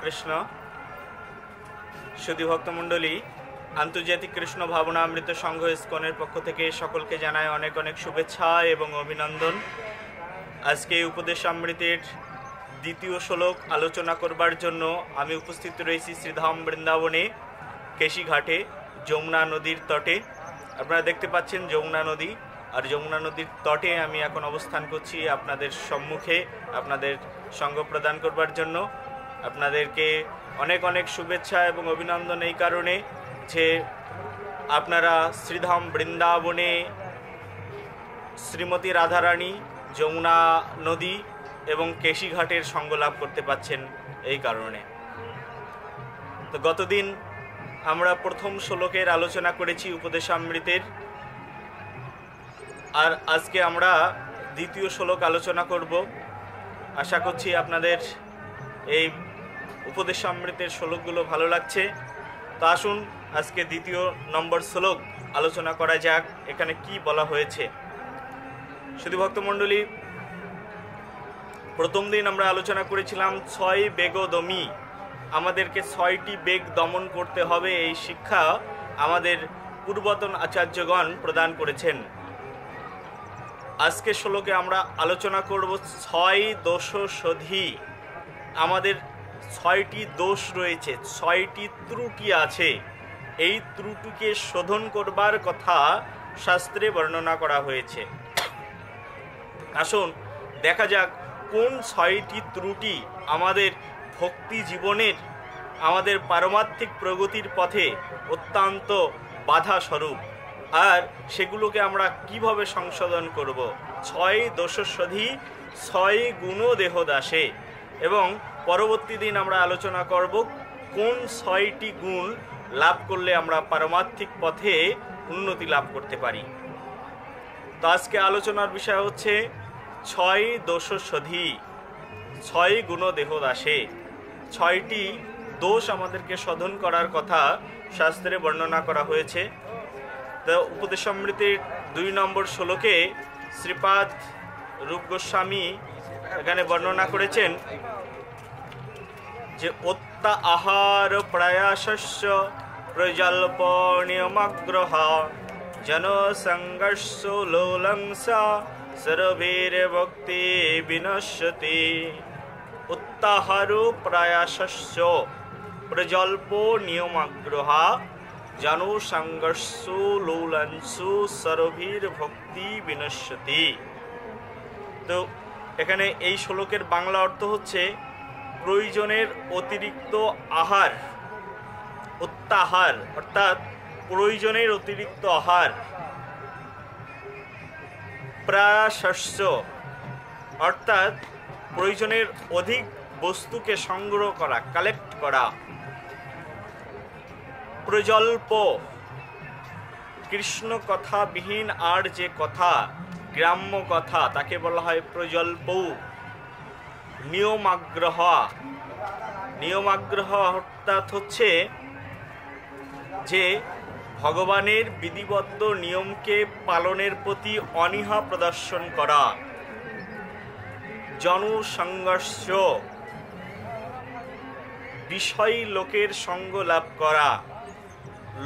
কৃষ্ণ। সুধী ভক্তমণ্ডলী, আন্তর্জাতিক কৃষ্ণ ভাবনামৃত সংঘ ইসকনের পক্ষ থেকে সকলকে জানায় অনেক অনেক শুভেচ্ছা এবং অভিনন্দন। আজকে উপদেশামৃতের দ্বিতীয় শ্লোক আলোচনা করবার জন্য আমি উপস্থিত রয়েছি শ্রীধাম বৃন্দাবনে, কেশিঘাটে, যমুনা নদীর তটে। আপনারা দেখতে পাচ্ছেন যমুনা নদী, আর যমুনা নদীর তটে আমি এখন অবস্থান করছি আপনাদের সম্মুখে আপনাদের সঙ্গ প্রদান করবার জন্য। আপনাদেরকে অনেক অনেক শুভেচ্ছা এবং অভিনন্দন এই কারণে যে আপনারা শ্রীধাম বৃন্দাবনে শ্রীমতী রাধারানী, যমুনা নদী এবং কেশিঘাটের সঙ্গ লাভ করতে পাচ্ছেন এই কারণে। তো গতদিন আমরা প্রথম শ্লোকের আলোচনা করেছি উপদেশামৃতের, আর আজকে আমরা দ্বিতীয় শ্লোক আলোচনা করব। আশা করছি আপনাদের এই উপদেশামৃতের শ্লোকগুলো ভালো লাগছে। তো আসুন আজকে দ্বিতীয় নম্বর শ্লোক আলোচনা করা যাক, এখানে কি বলা হয়েছে। শুধু ভক্তমণ্ডলী, প্রথম দিন আমরা আলোচনা করেছিলাম 6 বেগদমি, আমাদেরকে 6টি বেগ দমন করতে হবে, এই শিক্ষা আমাদের পূর্বতন আচার্যগণ প্রদান করেছেন। আজকে শ্লোকে আমরা আলোচনা করব 6 দোষোষধি। আমাদের 6টি দোষ রয়েছে, 6টি ত্রুটি আছে। এই ত্রুটিকে শোধন করবার কথা শাস্ত্রে বর্ণনা করা হয়েছে। আসুন দেখা যাক কোন 6টি ত্রুটি আমাদের ভক্তি জীবনের, আমাদের পারমার্থিক প্রগতির পথে অত্যন্ত বাধা স্বরূপ, আর সেগুলোকে আমরা কিভাবে সংশোধন করব। 6 দোষোষধি 6 গুণ দেহ দাসে, এবং পরবর্তী দিন আমরা আলোচনা করব কোন 6টি গুণ লাভ করলে আমরা পারমার্থিক পথে উন্নতি লাভ করতে পারি। তো আজকে আলোচনার বিষয় হচ্ছে 6 দোষোষধি 6 গুণ দেহ দাসে। 6টি দোষ আমাদেরকে শোধন করার কথা শাস্ত্রে বর্ণনা করা হয়েছে। তো উপদেশামৃতের 2 নম্বর শ্লোকে শ্রীপাদ রূপ গোস্বামী এখানে বর্ণনা করেছেন যে অত্যা আহার প্রয়াসস্য প্রজল্প নিয়মাগ্রহ জন সংঘর্ষ লোলংসা সর্বীর ভক্তি বিনশ্যতি। অত্যাহার প্রয়াসস্য প্রজল্প নিয়মাগ্রহ জন সংঘর্ষ লোলংসু সর্বীর ভক্তি বিনশ্যতি। তো এখানে এই শ্লোকের বাংলা অর্থ হচ্ছে প্রয়োজনের অতিরিক্ত আহার, অত্যাহার অর্থাৎ প্রয়োজনের অতিরিক্ত আহার, প্রায়শস্য অর্থাৎ প্রয়োজনের অধিক বস্তুকে সংগ্রহ করা, কালেক্ট করা, প্রজল্প কৃষ্ণ কথা বিহীন আর যে কথা, গ্রাম্য কথা, তাকে বলা হয় প্রজল্প। নিয়মাগ্রহ, নিয়মাগ্রহ অর্থাৎ হচ্ছে যে ভগবানের বিধিবদ্ধ নিয়মকে পালনের প্রতি অনীহা প্রদর্শন করা। জনসংঘর্ষ বিষয় লোকের সঙ্গ লাভ করা।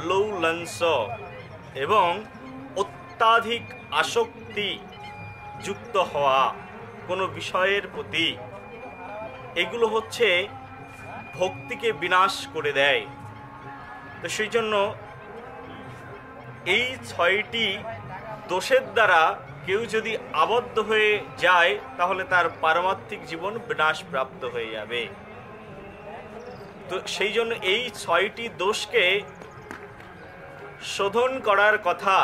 লৌলংস এবং অত্যাধিক আসক্তি যুক্ত হওয়া কোনো বিষয়ের প্রতি, এগুলো হচ্ছে ভক্তিকে বিনাশ করে দেয়। তো সেই জন্য এই 6টি দোষের দ্বারা কেউ যদি আবদ্ধ হয়ে যায় তাহলে তার পারমার্থিক জীবন বিনাশ প্রাপ্ত হয়ে যাবে। তো সেই জন্য এই 6টি দোষকে শোধন করার কথা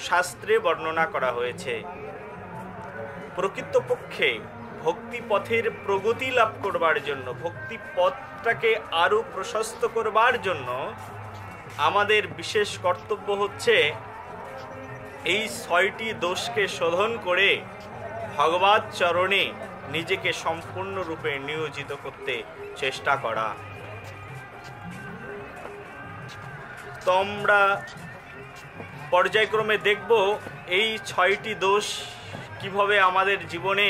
শাস্ত্রে বর্ণনা করা হয়েছে। প্রকৃতপক্ষে ভক্তি পথের প্রগতি লাভ করবার জন্য, ভক্তি পথটাকে আরো প্রশস্ত করবার জন্য আমাদের বিশেষ কর্তব্য হচ্ছে এই 6টি দোষকে শোধন করে ভগবৎ চরণে নিজেকে সম্পূর্ণরূপে নিয়োজিত করতে চেষ্টা করা। তো আমরা পর্যায়ক্রমে দেখব এই 6টি দোষ কিভাবে আমাদের জীবনে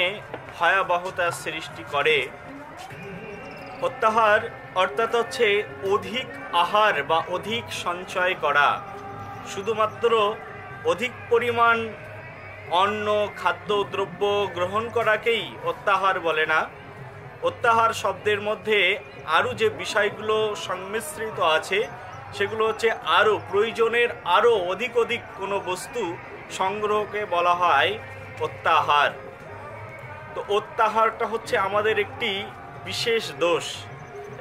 ভয়াবহতা সৃষ্টি করে। অত্যাহার অর্থাৎ হচ্ছে অধিক আহার বা অধিক সঞ্চয় করা। শুধুমাত্র অধিক পরিমাণ অন্ন খাদ্যদ্রব্য গ্রহণ করাকেই অত্যাহার বলে না। অত্যাহার শব্দের মধ্যে আরও যে বিষয়গুলো সংমিশ্রিত আছে সেগুলো হচ্ছে আরও প্রয়োজনের আরও অধিক কোনো বস্তু সংগ্রহকে বলা হয় অত্যাহার। তো অত্যাহারটা হচ্ছে আমাদের একটি বিশেষ দোষ,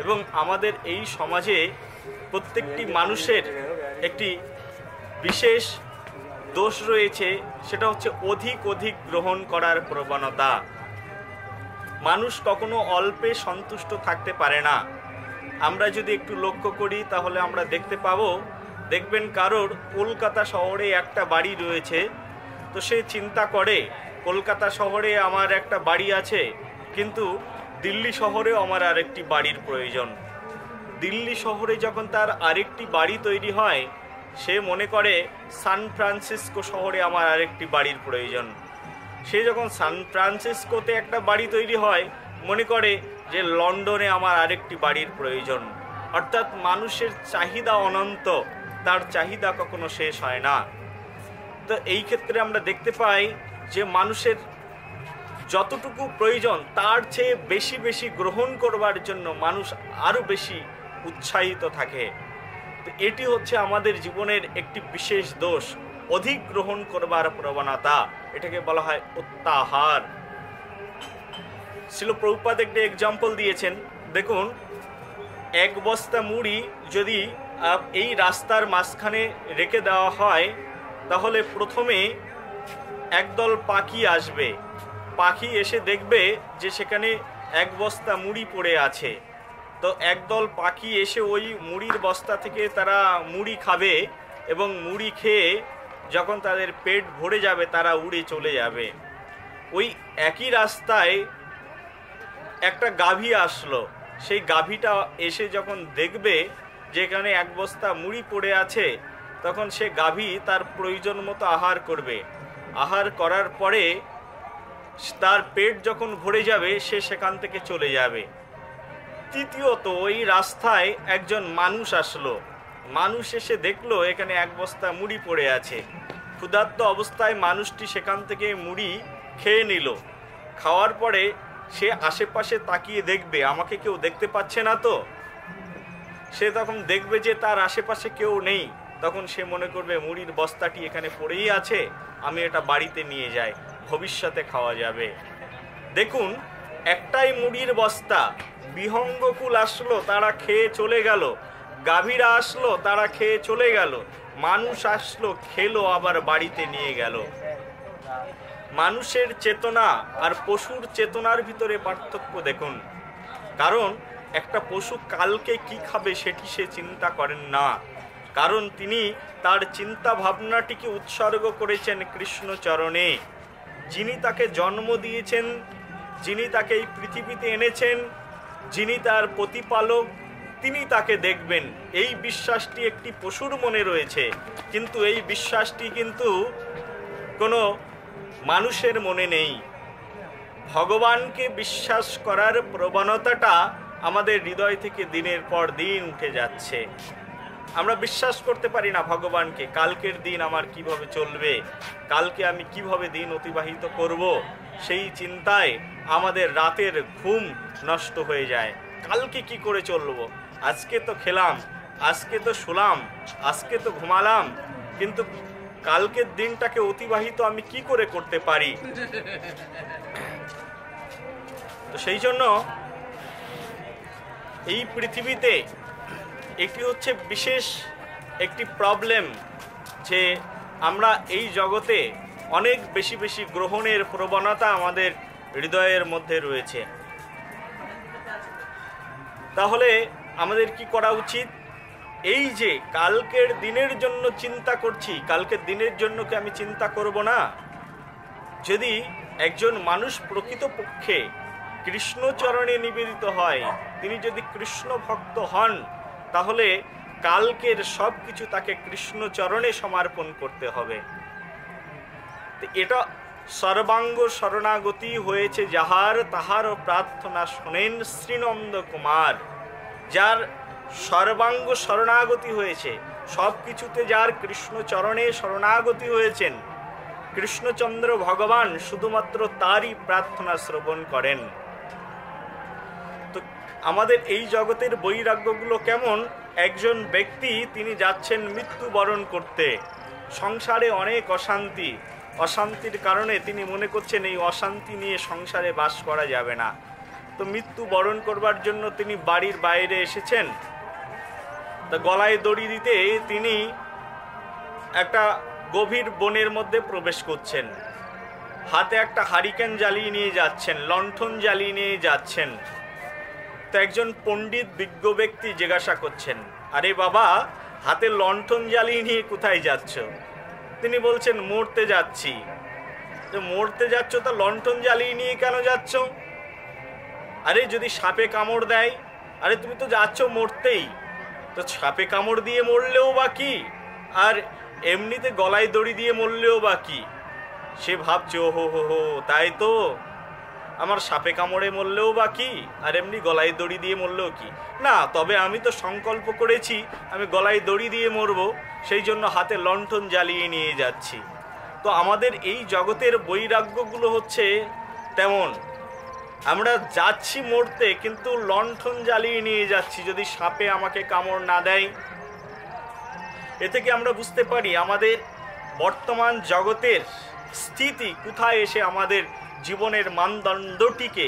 এবং আমাদের এই সমাজে প্রত্যেকটি মানুষের একটি বিশেষ দোষ রয়েছে, সেটা হচ্ছে অধিক গ্রহণ করার প্রবণতা। মানুষ কখনো অল্পে সন্তুষ্ট থাকতে পারে না। আমরা যদি একটু লক্ষ্য করি তাহলে আমরা দেখবেন কারোর কলকাতা শহরে একটা বাড়ি রয়েছে, তো সে চিন্তা করে কলকাতা শহরে আমার একটা বাড়ি আছে, কিন্তু দিল্লি শহরেও আমার আরেকটি বাড়ির প্রয়োজন। দিল্লি শহরে যখন তার আরেকটি বাড়ি তৈরি হয়, সে মনে করে সান ফ্রান্সিসকো শহরে আমার আরেকটি বাড়ির প্রয়োজন। সে যখন সান ফ্রান্সিসকোতে একটা বাড়ি তৈরি হয়, মনে করে যে লন্ডনে আমার আরেকটি বাড়ির প্রয়োজন। অর্থাৎ মানুষের চাহিদা অনন্ত, তার চাহিদা কখনো শেষ হয় না। তো এই ক্ষেত্রে আমরা দেখতে পাই যে মানুষের যতটুকু প্রয়োজন তার চেয়ে বেশি গ্রহণ করবার জন্য মানুষ আরও বেশি উৎসাহিত থাকে। তো এটি হচ্ছে আমাদের জীবনের একটি বিশেষ দোষ, অধিক গ্রহণ করবার প্রবণতা। এটাকে বলা হয় অত্যাহার। শ্রীল প্রভুপাদ একটি এক্সাম্পল দিয়েছেন। দেখুন, এক বস্তা মুড়ি যদি এই রাস্তার মাঝখানে রেখে দেওয়া হয়, তাহলে প্রথমে একদল পাখি আসবে। পাখি এসে দেখবে যে সেখানে এক বস্তা মুড়ি পড়ে আছে। তো একদল পাখি এসে ওই মুড়ির বস্তা থেকে তারা মুড়ি খাবে, এবং মুড়ি খেয়ে যখন তাদের পেট ভরে যাবে তারা উড়ে চলে যাবে। ওই একই রাস্তায় একটা গাভী আসলো। সেই গাভীটা এসে যখন দেখবে যে এখানে এক বস্তা মুড়ি পড়ে আছে, তখন সে গাভী তার প্রয়োজন মতো আহার করবে। আহার করার পরে তার পেট যখন ভরে যাবে সে সেখান থেকে চলে যাবে। তৃতীয়ত ওই রাস্তায় একজন মানুষ আসলো। মানুষ এসে দেখলো এখানে এক বস্তা মুড়ি পড়ে আছে। ক্ষুধার্ত অবস্থায় মানুষটি সেখান থেকে মুড়ি খেয়ে নিল। খাওয়ার পরে সে আশেপাশে তাকিয়ে দেখবে আমাকে কেউ দেখতে পাচ্ছে না তো। সে তখন দেখবে যে তার আশেপাশে কেউ নেই, তখন সে মনে করবে মুড়ির বস্তাটি এখানে পড়েই আছে, আমি এটা বাড়িতে নিয়ে যাই, ভবিষ্যতে খাওয়া যাবে। দেখুন, একটাই মুড়ির বস্তা, বিহঙ্গকুল আসলো, তারা খেয়ে চলে গেল। গাভীরা আসলো, তারা খেয়ে চলে গেল। মানুষ আসলো, খেলো, আবার বাড়িতে নিয়ে গেল। মানুষের চেতনা আর পশুর চেতনার ভিতরে পার্থক্য দেখুন। কারণ একটা পশু কালকে কি খাবে সেটি সে চিন্তা করেন না, কারণ তিনি তার চিন্তা ভাবনাটিকে উৎসর্গ করেছেন কৃষ্ণ চরণে। যিনি তাকে জন্ম দিয়েছেন, যিনি তাকে এই পৃথিবীতে এনেছেন, যিনি তার প্রতিপালক, তিনি তাকে দেখবেন। এই বিশ্বাসটি একটি পশুর মনে রয়েছে, কিন্তু এই বিশ্বাসটি কিন্তু কোনো মানুষের মনে নেই। ভগবানকে বিশ্বাস করার প্রবণতাটা আমাদের হৃদয় থেকে দিনের পর দিন উঠে যাচ্ছে। আমরা বিশ্বাস করতে পারি না ভগবানকে। কালকের দিন আমার কিভাবে চলবে, কালকে আমি কিভাবে দিন অতিবাহিত করব, সেই চিন্তায় আমাদের রাতের ঘুম নষ্ট হয়ে যায়। কালকে কি করে চলবো, আজকে তো খেলাম, আজকে তো শুলাম, আজকে তো ঘুমালাম, কিন্তু কালকের দিনটাকে অতিবাহিত আমি কি করে করতে পারি। তো সেই জন্য এই পৃথিবীতে একটি হচ্ছে বিশেষ একটি প্রবলেম, যে আমরা এই জগতে অনেক বেশি গ্রহণের প্রবণতা আমাদের হৃদয়ের মধ্যে রয়েছে। তাহলে আমাদের কি করা উচিত? এই যে কালকের দিনের জন্য চিন্তা করছি, কালকের দিনের জন্য কি আমি চিন্তা করব না? যদি একজন মানুষ প্রকৃতপক্ষে কৃষ্ণচরণে নিবেদিত হয়, তিনি যদি কৃষ্ণ ভক্ত হন, তাহলে কালকের সব কিছু তাকে কৃষ্ণচরণে সমর্পণ করতে হবে। এটা সর্বাঙ্গ শরণাগতি হয়েছে যাহার, তাহার প্রার্থনা শোনেন শ্রীনন্দ কুমার। যার সর্বাঙ্গ শরণাগতি হয়েছে, সব কিছুতে যার কৃষ্ণচরণে শরণাগতি হয়েছেন, কৃষ্ণচন্দ্র ভগবান শুধুমাত্র তারই প্রার্থনা শ্রবণ করেন। তো আমাদের এই জগতের বৈরাগ্যগুলো কেমন? একজন ব্যক্তি তিনি যাচ্ছেন মৃত্যুবরণ করতে, সংসারে অনেক অশান্তি, অশান্তির কারণে তিনি মনে করছেন এই অশান্তি নিয়ে সংসারে বাস করা যাবে না। তো মৃত্যুবরণ করবার জন্য তিনি বাড়ির বাইরে এসেছেন। তা গলায় দড়ি দিতে তিনি একটা গভীর বনের মধ্যে প্রবেশ করছেন। হাতে একটা হারিকেন জ্বালিয়ে নিয়ে যাচ্ছেন, লণ্ঠন জ্বালিয়ে নিয়ে যাচ্ছেন। তো একজন পণ্ডিত বিজ্ঞ ব্যক্তি জিজ্ঞাসা করছেন, আরে বাবা, হাতে লণ্ঠন জ্বালিয়ে নিয়ে কোথায় যাচ্ছ? তিনি বলছেন, মরতে যাচ্ছি। তো মরতে যাচ্ছ, তা লণ্ঠন জ্বালিয়ে নিয়ে কেন যাচ্ছ? আরে যদি সাপে কামড় দেয়? আরে তুমি তো যাচ্ছ মরতেই, তো সাপে কামড় দিয়ে মরলেও বা কি, আর এমনিতে গলায় দড়ি দিয়ে মরলেও বা কি? সে ভাবছে, ও হো হো হো, তাই তো, আমার সাপে কামড়ে মরলেও বা কি, আর এমনি গলায় দড়ি দিয়ে মরলেও কি না। তবে আমি তো সংকল্প করেছি আমি গলায় দড়ি দিয়ে মরবো, সেই জন্য হাতে লণ্ঠন জ্বালিয়ে নিয়ে যাচ্ছি। তো আমাদের এই জগতের বৈরাগ্যগুলো হচ্ছে তেমন। আমরা যাচ্ছি মরতে, কিন্তু লণ্ঠন জ্বালিয়ে নিয়ে যাচ্ছি যদি সাপে আমাকে কামড় না দেয়। এ থেকে আমরা বুঝতে পারি আমাদের বর্তমান জগতের স্থিতি কোথায় এসে আমাদের জীবনের মানদণ্ডটিকে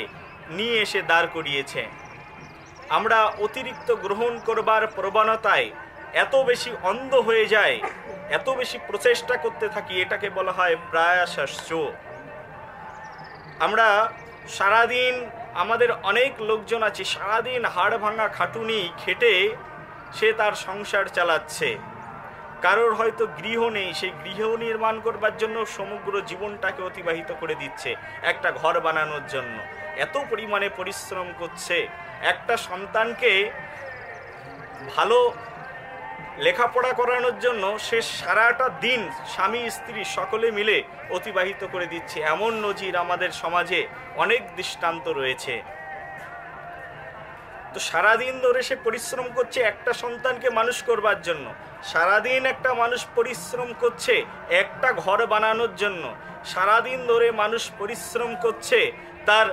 নিয়ে এসে দাঁড় করিয়েছে। আমরা অতিরিক্ত গ্রহণ করবার প্রবণতায় এত বেশি অন্ধ হয়ে যায়, এত বেশি প্রচেষ্টা করতে থাকি, এটাকে বলা হয় প্রায়াশ্চ। আমরা সারাদিন, আমাদের অনেক লোকজন আছে সারাদিন হাড় ভাঙা খাটুনি খেটে সে তার সংসার চালাচ্ছে। কারোর হয়তো গৃহ নেই, সেই গৃহ নির্মাণ করবার জন্য সমগ্র জীবনটাকে অতিবাহিত করে দিচ্ছে একটা ঘর বানানোর জন্য। এত পরিমাণে পরিশ্রম করছে, একটা সন্তানকে ভালো লেখাপড়া করানোর জন্য সে সারাটা দিন স্বামী স্ত্রী সকলে মিলে অতিবাহিত করে দিচ্ছে। এমন নজির আমাদের সমাজে অনেক দৃষ্টান্ত রয়েছে। তো সারাদিন ধরে সে পরিশ্রম করছে একটা সন্তানকে মানুষ করবার জন্য, সারাদিন একটা মানুষ পরিশ্রম করছে একটা ঘর বানানোর জন্য, সারাদিন ধরে মানুষ পরিশ্রম করছে তার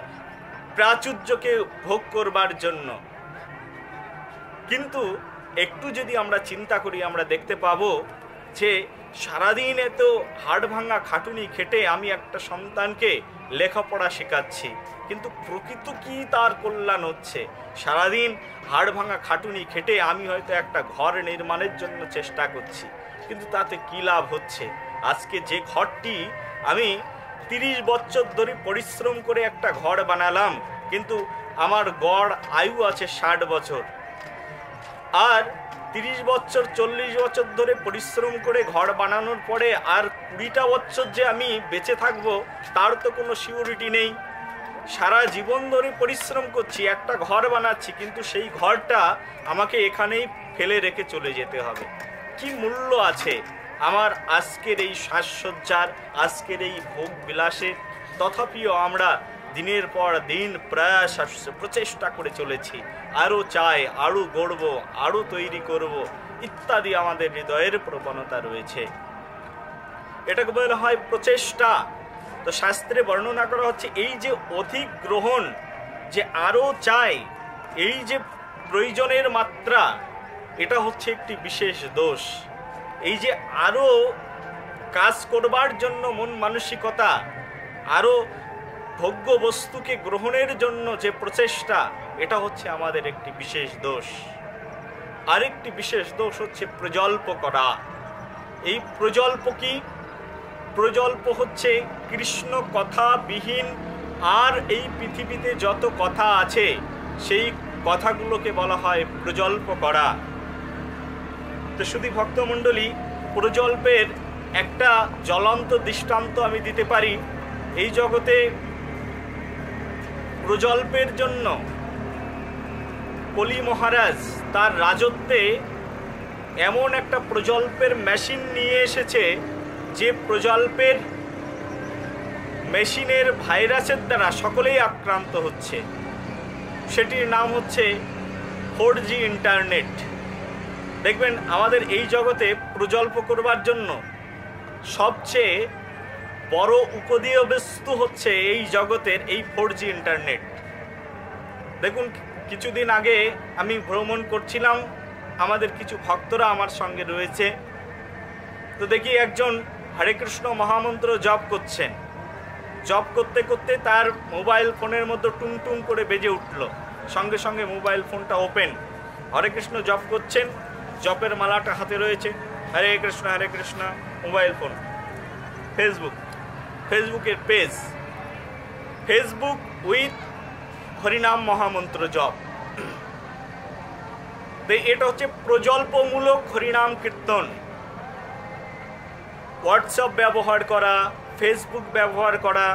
প্রাচুর্যকে ভোগ করবার জন্য। কিন্তু একটু যদি আমরা চিন্তা করি, আমরা দেখতে পাবো যে সারাদিন এত হাড় ভাঙা খাটুনি খেটে আমি একটা সন্তানকে লেখাপড়া শেখাচ্ছি, কিন্তু প্রকৃত কি তার কল্যাণ হচ্ছে? সারাদিন হাড় ভাঙা খাটুনি খেটে আমি হয়তো একটা ঘর নির্মাণের জন্য চেষ্টা করছি, কিন্তু তাতে কি লাভ হচ্ছে? আজকে যে ঘরটি আমি 30 বছর ধরে পরিশ্রম করে একটা ঘর বানালাম, কিন্তু আমার গড় আয়ু আছে 60 বছর, আর 30 বছর 40 বছর ধরে পরিশ্রম করে ঘর বানানোর পরে আর 20টা বছর যে আমি বেঁচে থাকবো তার তো কোনো সিউরিটি নেই। সারা জীবন ধরে পরিশ্রম করছি, একটা ঘর বানাচ্ছি, কিন্তু সেই ঘরটা আমাকে এখানেই ফেলে রেখে চলে যেতে হবে। কি মূল্য আছে আমার আজকের এই সাজসজ্জার, আজকের এই ভোগ বিলাসে? তথাপিও আমরা দিনের পর দিন প্রয়াস প্রচেষ্টা করে চলেছি, আরও চাই, আরও গড়ব, আরও তৈরি করব ইত্যাদি আমাদের হৃদয়ের প্রবণতা রয়েছে। এটাকে বলা হয় প্রচেষ্টা। তো শাস্ত্রে বর্ণনা করা হচ্ছে এই যে অধিক গ্রহণ, যে আরও চাই, এই যে প্রয়োজনের মাত্রা, এটা হচ্ছে একটি বিশেষ দোষ। এই যে আরও কাজ করবার জন্য মন মানসিকতা, আরও ভোগ্য বস্তুকে গ্রহণের জন্য যে প্রচেষ্টা, এটা হচ্ছে আমাদের একটি বিশেষ দোষ। আরেকটি বিশেষ দোষ হচ্ছে প্রজল্প করা। এই প্রজল্প কি? প্রজল্প হচ্ছে কৃষ্ণ কথা বিহীন আর এই পৃথিবীতে যত কথা আছে সেই কথাগুলোকে বলা হয় প্রজল্প করা। তো শুধু ভক্তমণ্ডলী, প্রজল্পের একটা জ্বলন্ত দৃষ্টান্ত আমি দিতে পারি। এই জগতে প্রজল্পের জন্য কলি মহারাজ তার রাজত্বে এমন একটা প্রজল্পের মেশিন নিয়ে এসেছে যে প্রজল্পের মেশিনের ভাইরাসের দ্বারা সকলেই আক্রান্ত হচ্ছে। সেটির নাম হচ্ছে 4G ইন্টারনেট। দেখবেন আমাদের এই জগতে প্রজল্প করবার জন্য সবচেয়ে বড় উপদীয় বস্তু হচ্ছে এই জগতের এই 4G ইন্টারনেট। দেখুন, কিছুদিন আগে আমি ভ্রমণ করছিলাম, আমাদের কিছু ভক্তরা আমার সঙ্গে রয়েছে, তো দেখি একজন হরে কৃষ্ণ মহামন্ত্র জপ করছেন। জপ করতে করতে তার মোবাইল ফোনের মধ্যে টুং টুং করে বেজে উঠল, সঙ্গে সঙ্গে মোবাইল ফোনটা ওপেন, হরে কৃষ্ণ জপ করছেন, জপের মালাটা হাতে রয়েছে, হরে কৃষ্ণ, মোবাইল ফোন, ফেসবুকের পেজ, ফেসবুক উইথ হরিনাম মহামন্ত্র জপ। এটা হচ্ছে প্রজল্পমূলক হরিনাম কীর্তন। হোয়াটসঅ্যাপ ব্যবহার করা, ফেসবুক ব্যবহার করা,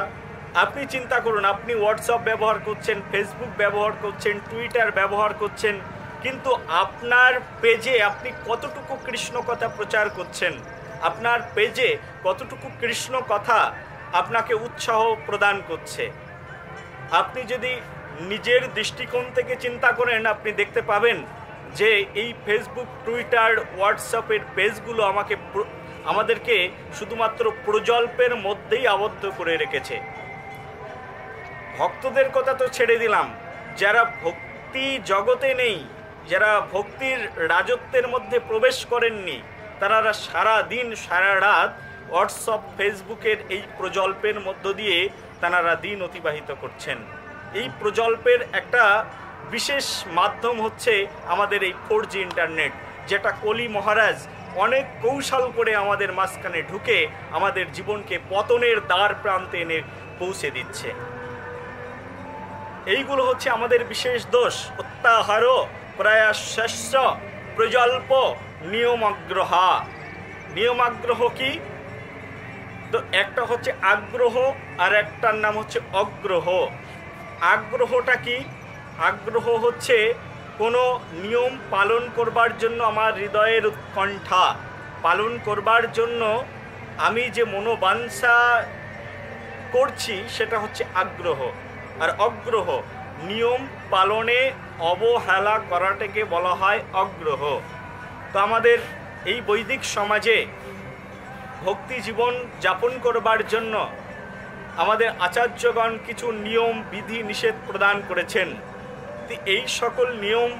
আপনি চিন্তা করুন, আপনি হোয়াটসঅ্যাপ ব্যবহার করছেন, ফেসবুক ব্যবহার করছেন, টুইটার ব্যবহার করছেন, কিন্তু আপনার পেজে আপনি কতটুকু কৃষ্ণ কথা প্রচার করছেন, আপনার পেজে কতটুকু কৃষ্ণ কথা আপনাকে উৎসাহ প্রদান করছে। আপনি যদি নিজের দৃষ্টিকোণ থেকে চিন্তা করেন, আপনি দেখতে পাবেন যে এই ফেসবুক, টুইটার, হোয়াটসঅ্যাপের পেজগুলো আমাদেরকে শুধুমাত্র প্রজল্পের মধ্যেই আবদ্ধ করে রেখেছে। ভক্তদের কথা তো ছেড়ে দিলাম, যারা ভক্তি জগতে নেই, যারা ভক্তির রাজত্বের মধ্যে প্রবেশ করেননি, তারা সারা দিন সারা রাত হোয়াটসঅ্যাপ, ফেসবুকের এই প্রজল্পের মধ্য দিয়ে তারা দিন অতিবাহিত করছেন। এই প্রজল্পের একটা বিশেষ মাধ্যম হচ্ছে আমাদের এই 4G ইন্টারনেট, যেটা কলি মহারাজ অনেক কৌশল করে আমাদের মাঝখানে ঢুকে আমাদের জীবনকে পতনের দ্বার প্রান্তে এনে পৌঁছে দিচ্ছে। এইগুলো হচ্ছে আমাদের বিশেষ দোষ। অত্যাহার প্রয়াস্য প্রজল্প নিয়মাগ্রহা। নিয়মাগ্রহ কি? তো একটা হচ্ছে আগ্রহ, আর একটার নাম হচ্ছে অগ্রহ। আগ্রহটা কি? আগ্রহ হচ্ছে কোনো নিয়ম পালন করবার জন্য আমার হৃদয়ের উৎকণ্ঠা, পালন করবার জন্য আমি যে মনোবাঞ্ছা করছি সেটা হচ্ছে আগ্রহ। আর অগ্রহ, নিয়ম পালনে অবহেলা করাটাকে বলা হয় অগ্রহ। তো আমাদের এই বৈদিক সমাজে ভক্তি জীবন যাপন করবার জন্য আমাদের আচার্যগণ কিছু নিয়ম বিধি নিষেধ প্রদান করেছেন। এই সকল নিয়ম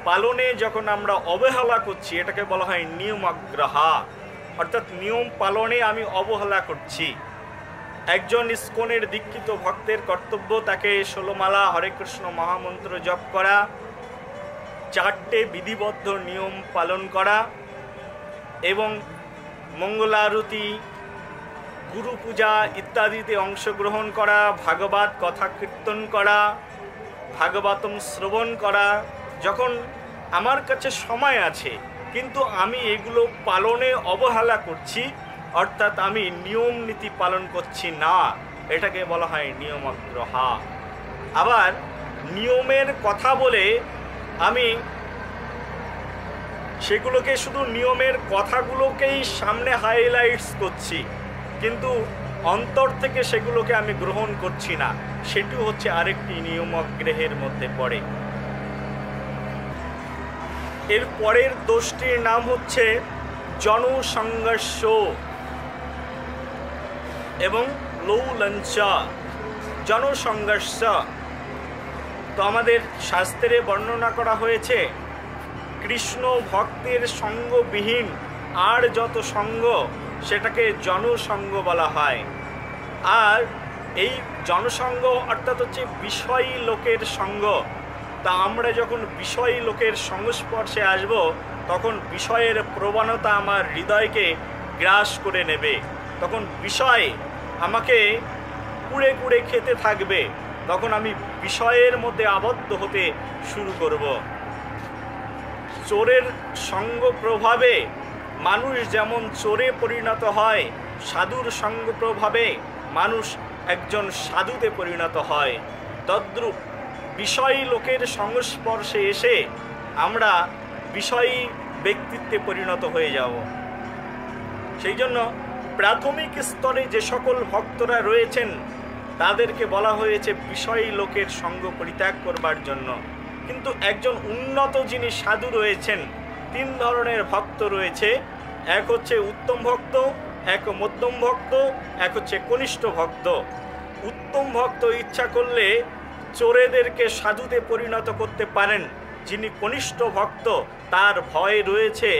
পালনে যখন আমরা অবহেলা করছি, এটাকে বলা হয় নিয়মাগ্রহা, অর্থাৎ নিয়ম পালনে আমি অবহেলা করছি। একজন ইস্কনের দীক্ষিত ভক্তের কর্তব্য তাকে 16 মালা হরে কৃষ্ণ মহামন্ত্র জপ করা, 4টে বিধিবদ্ধ নিয়ম পালন করা এবং মঙ্গলারতি, গুরু পূজা ইত্যাদিতে অংশগ্রহণ করা, ভাগবত কথা কীর্তন করা, ভাগবতম শ্রবণ করা। যখন আমার কাছে সময় আছে কিন্তু আমি এগুলো পালনে অবহেলা করছি, অর্থাৎ আমি নিয়ম নীতি পালন করছি না, এটাকে বলা হয় নিয়মাগ্রহা। আবার নিয়মের কথা বলে আমি সেগুলোকে শুধু নিয়মের কথাগুলোকেই সামনে হাইলাইটস করছি, কিন্তু অন্তর থেকে সেগুলোকে আমি গ্রহণ করছি না, সেটি হচ্ছে আরেকটি নিয়মাগ্রহের মধ্যে পড়ে। এর পরের দোষটির নাম হচ্ছে জনসংঘর্ষ এবং লৌলঞ্চা। জনসংঘর্ষ তো আমাদের শাস্ত্রে বর্ণনা করা হয়েছে, কৃষ্ণ ভক্তের সঙ্গবিহীন আর যত সঙ্গ সেটাকে জনসঙ্গ বলা হয়। আর এই জনসঙ্গ অর্থাৎ হচ্ছে বিষয়ী লোকের সঙ্গ। তা আমরা যখন বিষয়ী লোকের সংস্পর্শে আসব, তখন বিষয়ের প্রবণতা আমার হৃদয়কে গ্রাস করে নেবে, তখন বিষয় আমাকে কুড়ে কুড়ে খেতে থাকবে, তখন আমি বিষয়ের মধ্যে আবদ্ধ হতে শুরু করব। চোরের সঙ্গ প্রভাবে মানুষ যেমন চোরে পরিণত হয়, সাধুর সঙ্গ প্রভাবে মানুষ একজন সাধুতে পরিণত হয়, তদ্রূপ বিষয়ী লোকের সংস্পর্শে এসে আমরা বিষয়ী ব্যক্তিত্বে পরিণত হয়ে যাব। সেই জন্য প্রাথমিক স্তরে যে সকল ভক্তরা রয়েছেন তাদেরকে বলা হয়েছে বিষয়ী লোকের সঙ্গ পরিত্যাগ করবার জন্য। কিন্তু একজন উন্নত যিনি সাধু রয়েছেন, 3 ধরনের ভক্ত রয়েছে। এক হচ্ছে উত্তম ভক্ত, এক মধ্যম ভক্ত, এক হচ্ছে কনিষ্ঠ ভক্ত। উত্তম ভক্ত ইচ্ছা করলে চোরেদেরকে সাধুতে পরিণত করতে পারেন। যিনি কনিষ্ঠ ভক্ত, তার ভয় রয়েছে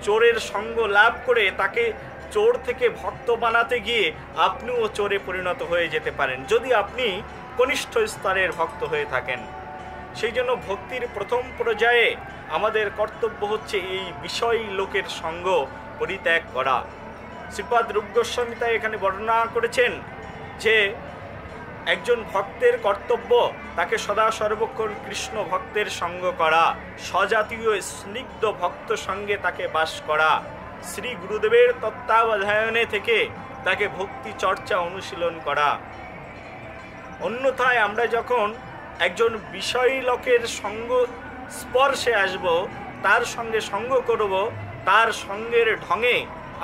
চোরের সঙ্গ লাভ করে তাকে চোর থেকে ভক্ত বানাতে গিয়ে আপনিও চোরে পরিণত হয়ে যেতে পারেন, যদি আপনি কনিষ্ঠ স্তরের ভক্ত হয়ে থাকেন। সেই জন্য ভক্তির প্রথম পর্যায়ে আমাদের কর্তব্য হচ্ছে এই বিষয় লোকের সঙ্গ পরিত্যাগ করা। শ্রীপাদ রূপ গোস্বামী তাই এখানে বর্ণনা করেছেন যে একজন ভক্তের কর্তব্য তাকে সদা সর্বক্ষণ কৃষ্ণ ভক্তের সঙ্গ করা, স্বজাতীয় স্নিগ্ধ ভক্ত সঙ্গে তাকে বাস করা, শ্রী গুরুদেবের তত্ত্বাবধানে থেকে তাকে ভক্তি চর্চা অনুশীলন করা। অন্যথায় আমরা যখন একজন বিষয়ী লোকের সঙ্গ স্পর্শে আসব, তার সঙ্গে সঙ্গ করব, তার সঙ্গের ঢঙে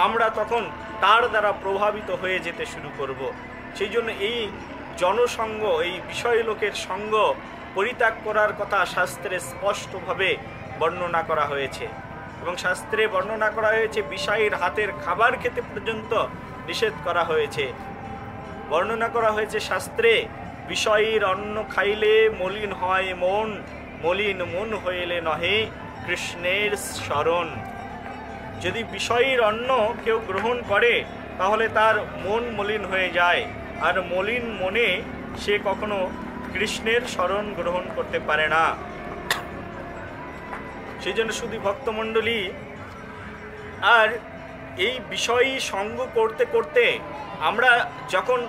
আমরা তখন তার দ্বারা প্রভাবিত হয়ে যেতে শুরু করব। সেই জন্য এই জনসঙ্গ, এই বিষয় লোকের সঙ্গ পরিত্যাগ করার কথা শাস্ত্রে স্পষ্টভাবে বর্ণনা করা হয়েছে। এবং শাস্ত্রে বর্ণনা করা হয়েছে বিষয়ের হাতের খাবার খেতে পর্যন্ত নিষেধ করা হয়েছে। বর্ণনা করা হয়েছে শাস্ত্রে, বিষয়ের অন্ন খাইলে মলিন হয় মন, মলিন মন হইলে নহে কৃষ্ণের শরণ। যদি বিষয়ের অন্ন কেউ গ্রহণ করে তাহলে তার মন মলিন হয়ে যায়, আর মলিন মনে সে কখনো কৃষ্ণের শরণ গ্রহণ করতে পারে না। সেই জন্য শুধু ভক্তমণ্ডলী, আর এই বিষয়ী সঙ্গ করতে করতে আমরা যখন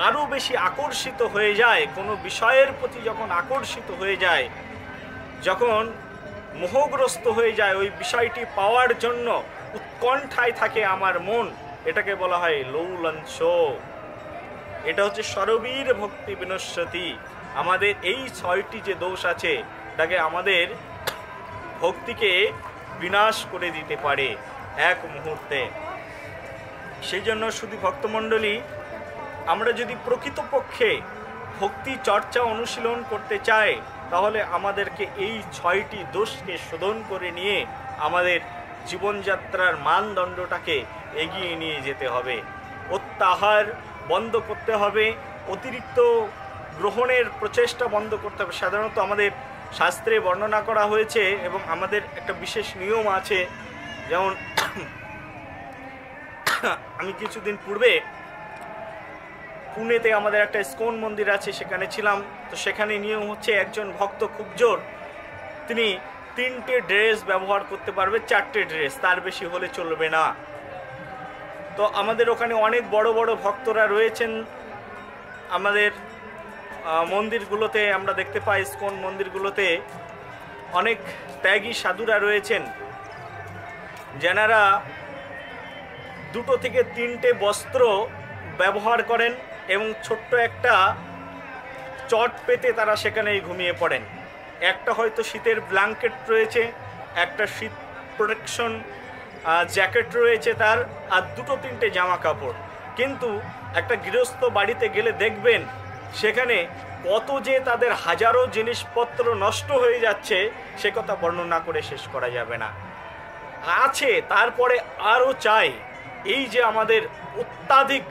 আরও বেশি আকর্ষিত হয়ে যায়, কোনো বিষয়ের প্রতি যখন আকর্ষিত হয়ে যায়, যখন মোহগ্রস্ত হয়ে যায়, ওই বিষয়টি পাওয়ার জন্য উৎকণ্ঠায় থাকে আমার মন, এটাকে বলা হয় লৌলাংশ। এটা হচ্ছে সরবীর ভক্তি বিনশ্যতি। আমাদের এই 6টি যে দোষ আছে তাকে আমাদের ভক্তিকে বিনাশ করে দিতে পারে এক মুহূর্তে। সেই জন্য শুধু ভক্তমণ্ডলী, আমরা যদি প্রকৃতপক্ষে ভক্তি চর্চা অনুশীলন করতে চাই তাহলে আমাদেরকে এই 6টি দোষকে শোধন করে নিয়ে আমাদের জীবনযাত্রার মানদণ্ডটাকে এগিয়ে নিয়ে যেতে হবে। অত্যাহার বন্ধ করতে হবে, অতিরিক্ত গ্রহণের প্রচেষ্টা বন্ধ করতে হবে। সাধারণত আমাদের শাস্ত্রে বর্ণনা করা হয়েছে এবং আমাদের একটা বিশেষ নিয়ম আছে। যেমন আমি কিছুদিন পূর্বে পুনেতে আমাদের একটা ইস্কন মন্দির আছে, সেখানে ছিলাম। তো সেখানে নিয়ম হচ্ছে একজন ভক্ত খুব জোর, তিনি 3টে ড্রেস ব্যবহার করতে পারবে, 4টে ড্রেস, তার বেশি হলে চলবে না। তো আমাদের ওখানে অনেক বড় বড় ভক্তরা রয়েছেন। আমাদের মন্দিরগুলোতে আমরা দেখতে পাই, ইস্কন মন্দিরগুলোতে অনেক ত্যাগী সাধুরা রয়েছেন, যারা 2 থেকে 3টে বস্ত্র ব্যবহার করেন এবং ছোট্ট একটা চট পেতে তারা সেখানেই ঘুমিয়ে পড়েন। একটা হয়তো শীতের ব্ল্যাঙ্কেট রয়েছে, একটা শীত প্রোটেকশন জ্যাকেট রয়েছে তার, আর 2-3টে জামা কাপড়। কিন্তু একটা গৃহস্থ বাড়িতে গেলে দেখবেন সেখানে কত যে তাদের হাজারো জিনিসপত্র নষ্ট হয়ে যাচ্ছে, সে কথা বর্ণনা করে শেষ করা যাবে না। আছে, তারপরে আরও চাই। এই যে আমাদের অত্যাধিক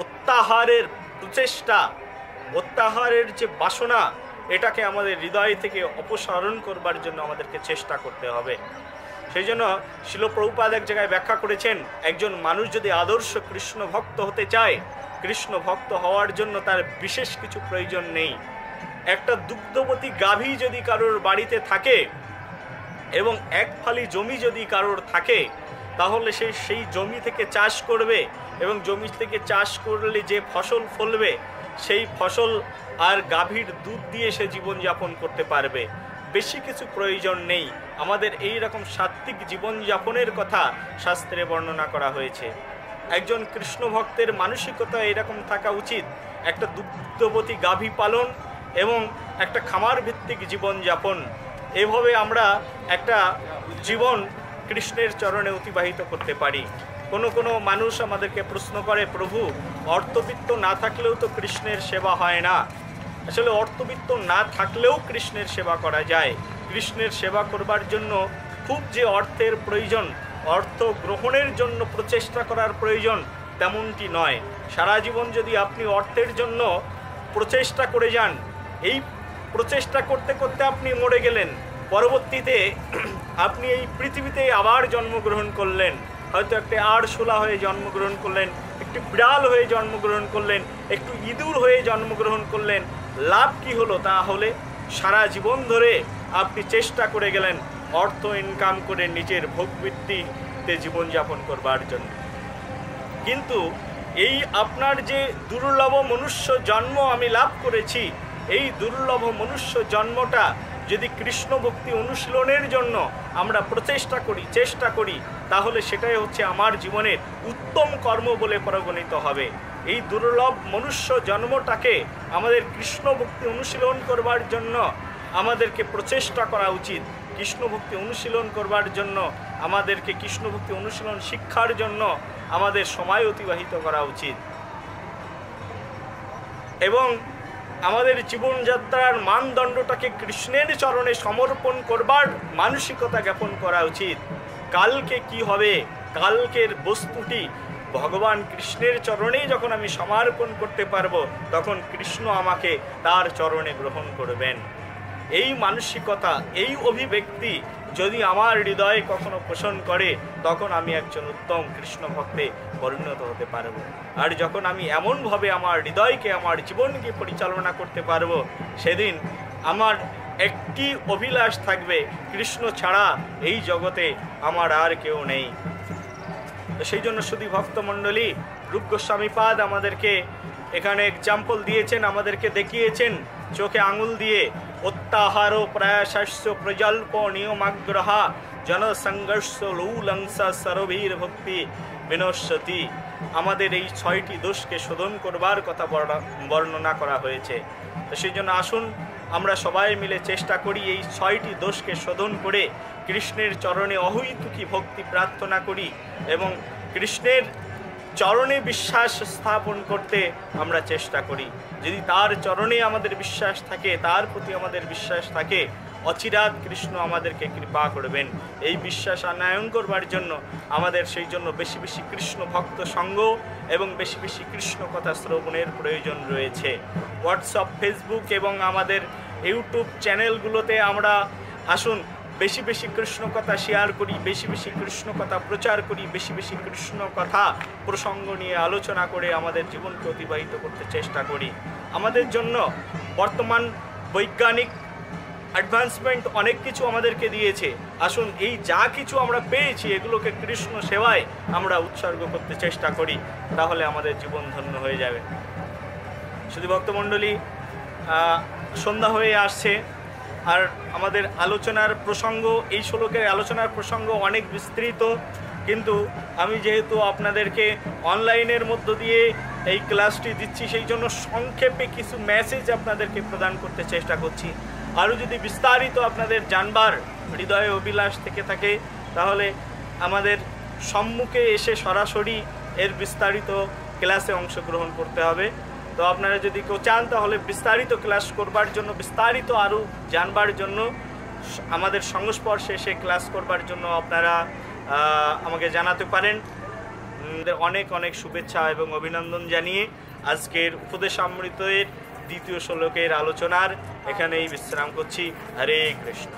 অত্যাহারের প্রচেষ্টা, অত্যাহারের যে বাসনা, এটাকে আমাদের হৃদয় থেকে অপসারণ করবার জন্য আমাদেরকে চেষ্টা করতে হবে। সেই জন্য শিল প্রভুপাদ এক জায়গায় ব্যাখ্যা করেছেন, একজন মানুষ যদি আদর্শ কৃষ্ণ ভক্ত হতে চায়, কৃষ্ণ ভক্ত হওয়ার জন্য তার বিশেষ কিছু প্রয়োজন নেই। একটা দুগ্ধবতী গাভী যদি কারোর বাড়িতে থাকে এবং 1 ফালি জমি যদি কারোর থাকে, তাহলে সে সেই জমি থেকে চাষ করবে এবং জমি থেকে চাষ করলে যে ফসল ফলবে সেই ফসল আর গাভীর দুধ দিয়ে সে জীবনযাপন করতে পারবে। বেশি কিছু প্রয়োজন নেই। আমাদের এই রকম সাত্ত্বিক জীবনযাপনের কথা শাস্ত্রে বর্ণনা করা হয়েছে। একজন কৃষ্ণ ভক্তের মানসিকতা এরকম থাকা উচিত, একটা দুগ্ধবতী গাভী পালন এবং একটা খামার ভিত্তিক জীবনযাপন। এভাবে আমরা একটা জীবন কৃষ্ণের চরণে অতিবাহিত করতে পারি। কোনো মানুষ আমাদেরকে প্রশ্ন করে, প্রভু অর্থবিত্ত না থাকলেও তো কৃষ্ণের সেবা হয় না। আসলে অর্থবিত্ত না থাকলেও কৃষ্ণের সেবা করা যায়। কৃষ্ণের সেবা করবার জন্য খুব যে অর্থের প্রয়োজন, অর্থ গ্রহণের জন্য প্রচেষ্টা করার প্রয়োজন, তেমনটি নয়। সারা জীবন যদি আপনি অর্থের জন্য প্রচেষ্টা করে যান, এই প্রচেষ্টা করতে করতে আপনি মরে গেলেন, পরবর্তীতে আপনি এই পৃথিবীতে আবার জন্মগ্রহণ করলেন, হয়তো একটি আরশোলা হয়ে জন্মগ্রহণ করলেন, একটি বিড়াল হয়ে জন্মগ্রহণ করলেন, একটু ইঁদুর হয়ে জন্মগ্রহণ করলেন, লাভ কি হলো? তাহলে সারা জীবন ধরে আপনি চেষ্টা করে গেলেন অর্থ ইনকাম করে নিজের ভোগবৃত্তিতে জীবনযাপন করবার জন্য। কিন্তু এই আপনার যে দুর্লভ মনুষ্য জন্ম আমি লাভ করেছি, এই দুর্লভ মনুষ্য জন্মটা যদি কৃষ্ণ ভক্তি অনুশীলনের জন্য আমরা চেষ্টা করি, তাহলে সেটাই হচ্ছে আমার জীবনের উত্তম কর্ম বলে পরিগণিত হবে। এই দুর্লভ মনুষ্য জন্মটাকে আমাদের কৃষ্ণ ভক্তি অনুশীলন করবার জন্য আমাদেরকে প্রচেষ্টা করা উচিত। কৃষ্ণ ভক্তি অনুশীলন করবার জন্য আমাদেরকে কৃষ্ণ ভক্তি অনুশীলন শিক্ষার জন্য আমাদের সময় অতিবাহিত করা উচিত এবং আমাদের জীবনযাত্রার মানদণ্ডটাকে কৃষ্ণের চরণে সমর্পণ করবার মানসিকতা জ্ঞাপন করা উচিত। কালকে কি হবে, কালকের বস্তুটি ভগবান কৃষ্ণের চরণেই যখন আমি সমর্পণ করতে পারবো, তখন কৃষ্ণ আমাকে তার চরণে গ্রহণ করবেন। এই মানসিকতা, এই অভিব্যক্তি যদি আমার হৃদয়ে কখনো পোষণ করে, তখন আমি একজন উত্তম কৃষ্ণ ভক্তে পরিণত হতে পারবো। আর যখন আমি এমনভাবে আমার হৃদয়কে, আমার জীবনকে পরিচালনা করতে পারবো, সেদিন আমার একটি অভিলাষ থাকবে, কৃষ্ণ ছাড়া এই জগতে আমার আর কেউ নেই। তো সেই জন্য শুধু ভক্তমণ্ডলী, রূপ গোস্বামীপাদ আমাদেরকে এখানে এক্সাম্পল দিয়েছেন, আমাদেরকে দেখিয়েছেন চোখে আঙুল দিয়ে, অত্যাহারো প্রয়াসস্য প্রজল্প নিয়মাগ্রহা জনসংঘর্ষ লৌলংসা সরবীর ভক্তি বিনশ্যতি। আমাদের এই 6টি দোষকে শোধন করবার কথা বর্ণনা করা হয়েছে। তো সেই জন্য আসুন আমরা সবাই মিলে চেষ্টা করি এই 6টি দোষকে শোধন করে কৃষ্ণের চরণে অহৈতুকী ভক্তি প্রার্থনা করি এবং কৃষ্ণের চরণে বিশ্বাস স্থাপন করতে আমরা চেষ্টা করি। যদি তার চরণে আমাদের বিশ্বাস থাকে, তার প্রতি আমাদের বিশ্বাস থাকে, অচিরাত কৃষ্ণ আমাদেরকে কৃপা করবেন। এই বিশ্বাস আনয়ন করবার জন্য আমাদের সেই জন্য বেশি বেশি কৃষ্ণ ভক্ত সঙ্গ এবং বেশি বেশি কৃষ্ণ কথা শ্রবণের প্রয়োজন রয়েছে। হোয়াটসঅ্যাপ, ফেসবুক এবং আমাদের ইউটিউব চ্যানেলগুলোতে আমরা আসুন বেশি বেশি কৃষ্ণ কথা শেয়ার করি, বেশি বেশি কৃষ্ণ কথা প্রচার করি, বেশি বেশি কৃষ্ণ কথা প্রসঙ্গ নিয়ে আলোচনা করে আমাদের জীবনকে অতিবাহিত করতে চেষ্টা করি। আমাদের জন্য বর্তমান বৈজ্ঞানিক অ্যাডভান্সমেন্ট অনেক কিছু আমাদেরকে দিয়েছে। আসুন এই যা কিছু আমরা পেয়েছি এগুলোকে কৃষ্ণ সেবায় আমরা উৎসর্গ করতে চেষ্টা করি, তাহলে আমাদের জীবন ধন্য হয়ে যাবে। শুধু ভক্তমণ্ডলী, সন্ধ্যা হয়ে আসছে আর আমাদের আলোচনার প্রসঙ্গ, এই শ্লোকের আলোচনার প্রসঙ্গ অনেক বিস্তৃত, কিন্তু আমি যেহেতু আপনাদেরকে অনলাইনের মধ্য দিয়ে এই ক্লাসটি দিচ্ছি, সেই জন্য সংক্ষেপে কিছু মেসেজ আপনাদেরকে প্রদান করতে চেষ্টা করছি। আরও যদি বিস্তারিত আপনাদের জানবার হৃদয়ে অভিলাষ থেকে থাকে, তাহলে আমাদের সম্মুখে এসে সরাসরি এর বিস্তারিত ক্লাসে অংশগ্রহণ করতে হবে। তো আপনারা যদি কেউ চান, তাহলে বিস্তারিত ক্লাস করবার জন্য, বিস্তারিত আরও জানবার জন্য, আমাদের সংস্পর্শে এসে ক্লাস করবার জন্য আপনারা আমাকে জানাতে পারেন। অনেক অনেক শুভেচ্ছা এবং অভিনন্দন জানিয়ে আজকের উপদেশামৃতের দ্বিতীয় শ্লোকের আলোচনার এখানেই বিশ্রাম করছি। হরে কৃষ্ণ।